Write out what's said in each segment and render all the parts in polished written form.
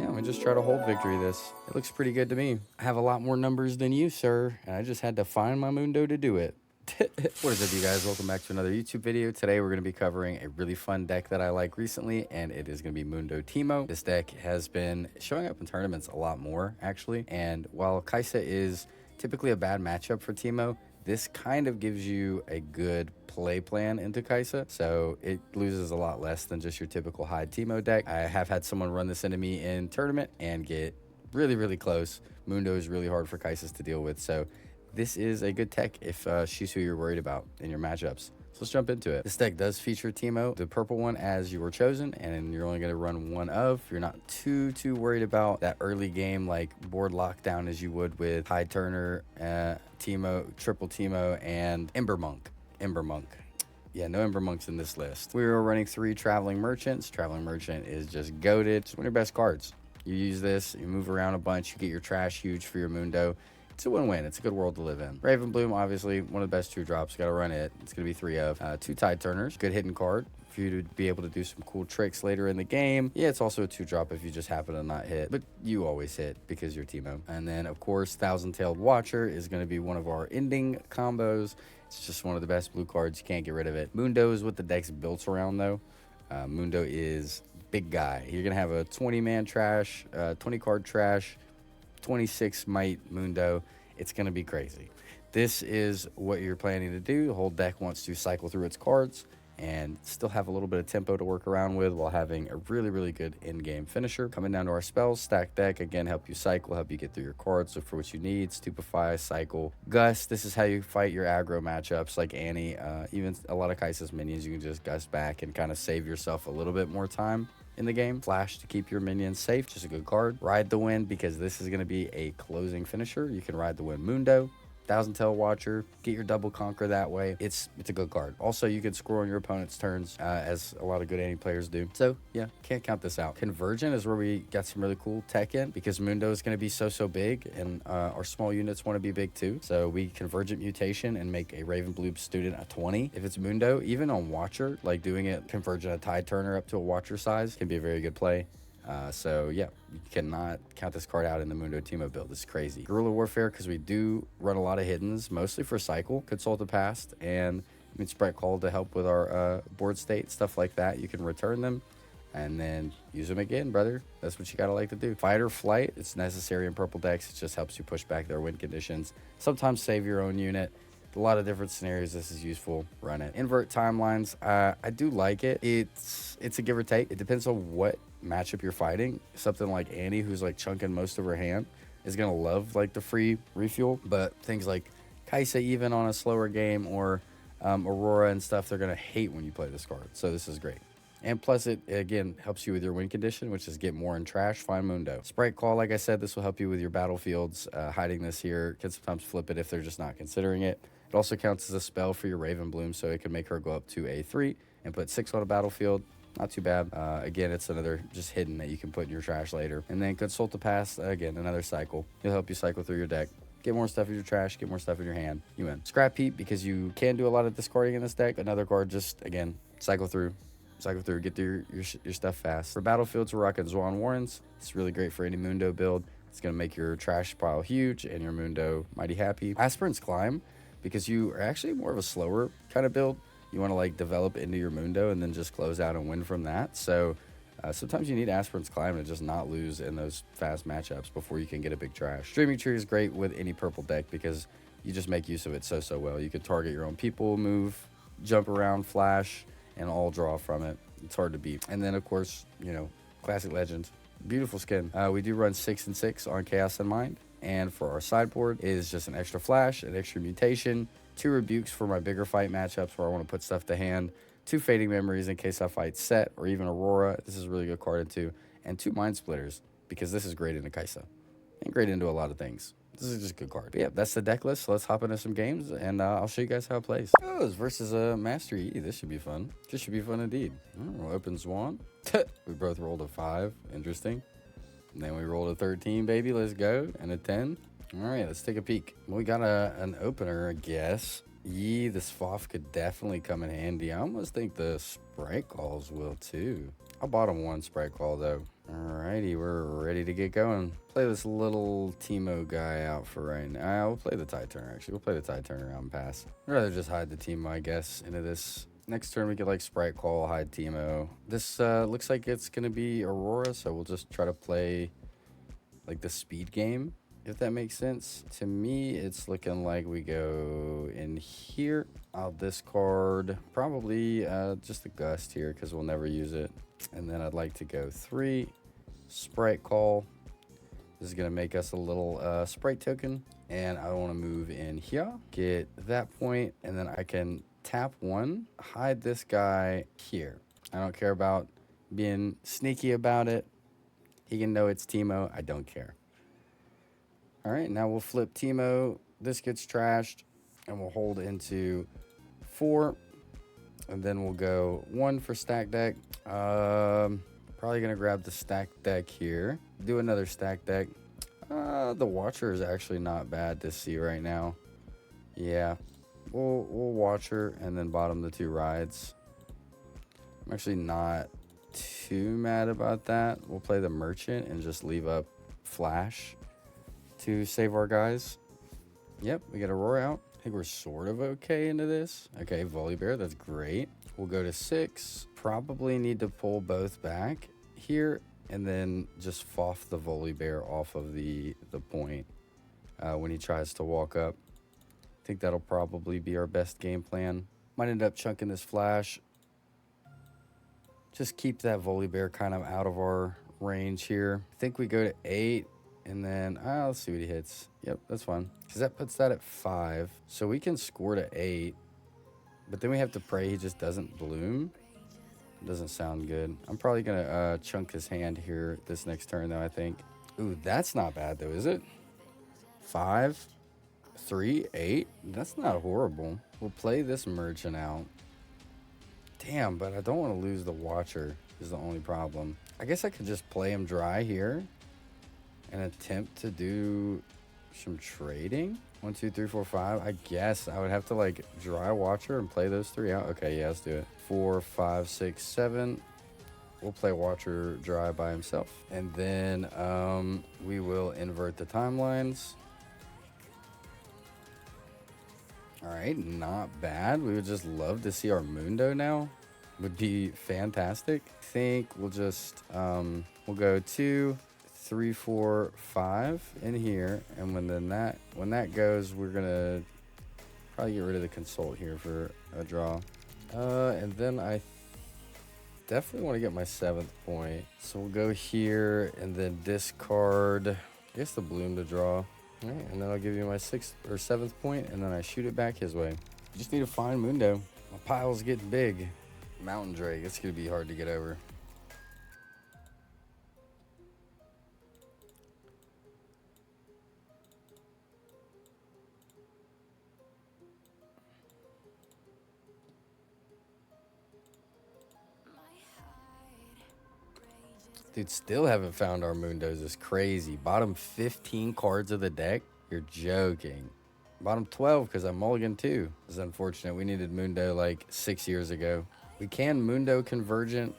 yeah, we just try to hold victory this. It looks pretty good to me. I have a lot more numbers than you, sir, and I just had to find my Mundo to do it. What is up, you guys? Welcome back to another YouTube video. Today we're going to be covering a really fun deck that I like recently, and it is going to be Mundo Teemo. This deck has been showing up in tournaments a lot more, actually, and while Kai'Sa is typically a bad matchup for Teemo, this kind of gives you a good play plan into Kai'Sa, so it loses a lot less than just your typical high Teemo deck. I have had someone run this into me in tournament and get really close. Mundo is really hard for Kai'Sas to deal with, so this is a good tech if she's who you're worried about in your matchups. So let's jump into it. This deck does feature Teemo, the purple one, as you were chosen, and you're only going to run one of. You're not too worried about that early game like board lockdown as you would with High Turner, Teemo, Triple Teemo, and Ember Monk. Yeah, no Ember Monks in this list. We were running 3 Traveling Merchants. Traveling Merchant is just goated. It's one of your best cards. You use this, you move around a bunch, you get your trash huge for your Mundo. It's a win-win. It's a good world to live in. Ravenbloom, obviously, one of the best 2-drops. Got to run it. It's going to be 3 of. 2 Tide Turners. Good hidden card for you to be able to do some cool tricks later in the game. Yeah, it's also a 2-drop if you just happen to not hit, but you always hit because you're Teemo. And then, of course, Thousand-Tailed Watcher is going to be one of our ending combos. It's just one of the best blue cards. You can't get rid of it. Mundo is what the deck's built around, though. Mundo is big guy. You're going to have a 20-man trash, 20-card trash, 26 might Mundo. It's going to be crazy. This is what you're planning to do. The whole deck wants to cycle through its cards and still have a little bit of tempo to work around with while having a really good in-game finisher. Coming down to our spells, stack deck, again, help you cycle, help you get through your cards. So for what you need, Stupefy, Cycle, Gust. This is how you fight your aggro matchups like Annie. Even a lot of Kai'Sa's minions, you can just Gust back and kind of save yourself a little bit more time in the game. Flash to keep your minions safe, just a good card. Ride the Wind, because this is going to be a closing finisher. You can Ride the Wind Mundo. Thousand-Tailed Watcher, get your double conquer that way. It's a good card. Also, you can score on your opponent's turns, as a lot of good Annie players do. So yeah, can't count this out. Convergent is where we got some really cool tech in, because Mundo is going to be so big, and our small units want to be big too. So we Convergent Mutation and make a Ravenbloom student a 20. If it's Mundo, even on Watcher, like doing it Convergent a Tide Turner up to a Watcher size can be a very good play. So yeah, you cannot count this card out in the Mundo Teemo build. It's crazy. Guerrilla Warfare, because we do run a lot of hiddens, mostly for cycle. Consult the Past and Sprite Call to help with our board state, stuff like that. You can return them and then use them again, brother. That's what you gotta like to do. Fight or Flight, it's necessary in purple decks. It just helps you push back their win conditions. Sometimes save your own unit. A lot of different scenarios this is useful. Run it. Invert Timelines, I do like it. It's a give or take. It depends on what matchup you're fighting. Something like Annie, who's like chunking most of her hand, is gonna love like the free refuel, but things like Kai'Sa, even on a slower game, or Aurora and stuff, they're gonna hate when you play this card. So this is great. And plus, it again helps you with your win condition, which is get more in trash, find Mundo. Sprite Call, like I said, this will help you with your battlefields. Hiding this here can sometimes flip it if they're just not considering it. It also counts as a spell for your Ravenbloom, so it can make her go up to a 3 and put 6 on a battlefield. Not too bad. Again, it's another just hidden that you can put in your trash later. And then Consult the Past, again, another cycle. It'll help you cycle through your deck. Get more stuff in your trash, get more stuff in your hand. You win. Scrap Heap, because you can do a lot of discarding in this deck. Another card, just, again, cycle through, get through your stuff fast. For battlefields, we're rocking Zwan Warrens. It's really great for any Mundo build. It's going to make your trash pile huge and your Mundo mighty happy. Aspirant's Climb, because you are actually more of a slower kind of build. You want to like develop into your Mundo and then just close out and win from that. So sometimes you need Aspirant's Climb to just not lose in those fast matchups before you can get a big trash. Streaming Tree is great with any purple deck because you just make use of it so well. You can target your own people, move, jump around, flash, and all draw from it. It's hard to beat. And then, of course, you know, Classic Legends. Beautiful skin. We do run 6 and 6 on Chaos in Mind. And for our sideboard, it is just an extra flash, an extra mutation, 2 rebukes for my bigger fight matchups where I want to put stuff to hand, 2 fading memories in case I fight Set or even Aurora. This is a really good card into, and 2 mind splitters, because this is great into Kai'Sa and great into a lot of things. This is just a good card. But yeah, that's the deck list. So let's hop into some games, and I'll show you guys how it plays. Oh, it's versus a Master E. This should be fun. This should be fun indeed. We'll open Zwan. We both rolled a 5. Interesting. And then we rolled a 13, baby. Let's go. And a 10. All right, let's take a peek. We got an opener, I guess. Yee, this FOF could definitely come in handy. I almost think the Sprite Calls will too. I'll bottom one Sprite Call though. Alrighty, we're ready to get going. Play this little Teemo guy out for right now. We'll play the Tide Turner actually. We'll play the Tide Turner on pass. I'd rather just hide the Teemo, I guess, into this. Next turn we get like Sprite Call, hide Teemo. This looks like it's gonna be Aurora, so we'll just try to play like the speed game, if that makes sense. To me, it's looking like we go in here. I'll discard probably just the Gust here because we'll never use it. And then I'd like to go 3, Sprite Call. This is gonna make us a little Sprite token. And I wanna move in here, get that point, and then I can tap 1, hide this guy here. I don't care about being sneaky about it. He can know it's Teemo. I don't care. All right, now we'll flip Teemo. This gets trashed, and we'll hold into 4. And then we'll go 1 for stack deck. Probably going to grab the stack deck here. Do another stack deck. The Watcher is actually not bad to see right now. Yeah, we'll Watcher and then bottom the 2 rides. I'm actually not too mad about that. We'll play the Merchant and just leave up Flash to save our guys. Yep, we get a Roar out. I think we're sort of okay into this. Okay, Volibear, that's great. We'll go to 6. Probably need to pull both back here and then just FOF the Volibear off of the point when he tries to walk up. I think that'll probably be our best game plan. Might end up chunking this Flash. Just keep that Volibear kind of out of our range here. I think we go to 8 and then let's see what he hits. Yep, that's fine. Because that puts that at 5. So we can score to 8. But then we have to pray he just doesn't bloom. It doesn't sound good. I'm probably going to chunk his hand here this next turn though, I think. Ooh, that's not bad though, is it? 5, 3, 8. That's not horrible. We'll play this Merchant out. Damn, but I don't want to lose the Watcher is the only problem. I guess I could just play him dry here and attempt to do some trading. 1, 2, 3, 4, 5. I guess I would have to like dry Watcher and play those 3 out. Okay, yeah, let's do it. 4, 5, 6, 7. We'll play Watcher dry by himself. And then we will invert the timelines. All right, not bad. We would just love to see our Mundo now. Would be fantastic. I think we'll just, we'll go 2, 3, 4, 5 in here. And when that goes, we're gonna probably get rid of the Consult here for a draw. And then I definitely want to get my 7th point. So we'll go here and then discard, I guess the Bloom to draw. All right, and then I'll give you my 6th or 7th point, and then I shoot it back his way. Just need to find Mundo. My pile's getting big. Mountain Drake, it's gonna be hard to get over. Dude, still haven't found our Mundos. It's crazy. Bottom 15 cards of the deck? You're joking. Bottom 12 because I mulliganed 2. It's unfortunate. We needed Mundo like 6 years ago. We can Mundo Convergent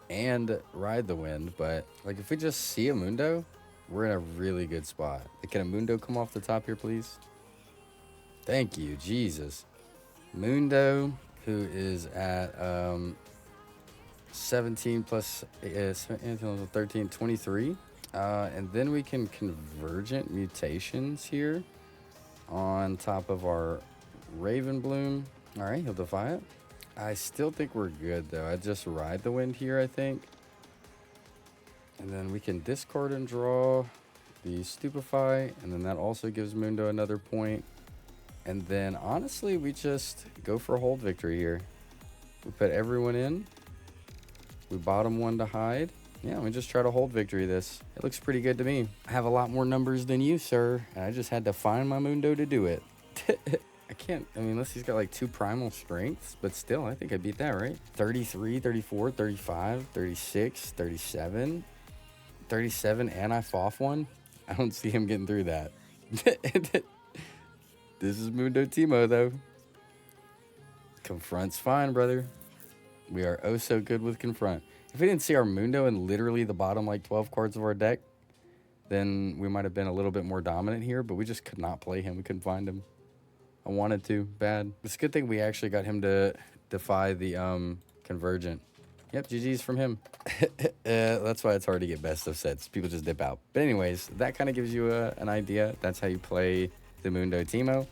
and Ride the Wind, but like if we just see a Mundo, we're in a really good spot. Can a Mundo come off the top here, please? Thank you, Jesus. Mundo, who is at 17 plus 13, 23. And then we can Convergent Mutations here on top of our Raven Bloom. All right, he'll defy it. I still think we're good though. I just Ride the Wind here, I think. And then we can discard and draw the Stupefy, and then that also gives Mundo another point. And then honestly, we just go for a hold victory here. We put everyone in. We bottom 1 to hide. Yeah, we just try to hold victory this. It looks pretty good to me. I have a lot more numbers than you, sir. And I just had to find my Mundo to do it. I can't, I mean, unless he's got like 2 primal strengths, but still, I think I beat that, right? 33, 34, 35, 36, 37, 37, and I FOF 1. I don't see him getting through that. This is Mundo Teemo, though. Confront's fine, brother. We are oh so good with Confront. If we didn't see our Mundo in literally the bottom like 12 cards of our deck, then we might have been a little bit more dominant here, but we just could not play him. We couldn't find him. I wanted to, bad. It's a good thing we actually got him to defy the Convergent. Yep, GG's from him. That's why it's hard to get best of sets. People just dip out. But anyways, that kind of gives you an idea. That's how you play the Mundo Teemo.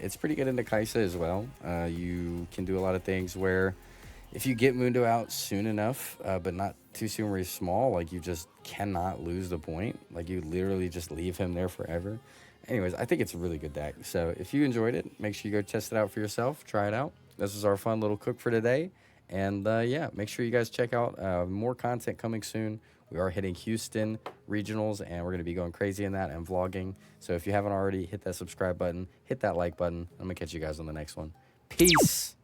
It's pretty good into Kaisa as well. You can do a lot of things where if you get Mundo out soon enough, but not too soon where he's small, like you just cannot lose the point. Like you literally just leave him there forever. Anyways, I think it's a really good deck. So if you enjoyed it, make sure you go test it out for yourself. Try it out. This was our fun little cook for today. And yeah, make sure you guys check out more content coming soon. We are hitting Houston regionals, and we're going to be going crazy in that and vlogging. So if you haven't already, hit that subscribe button, hit that like button. I'm going to catch you guys on the next one. Peace.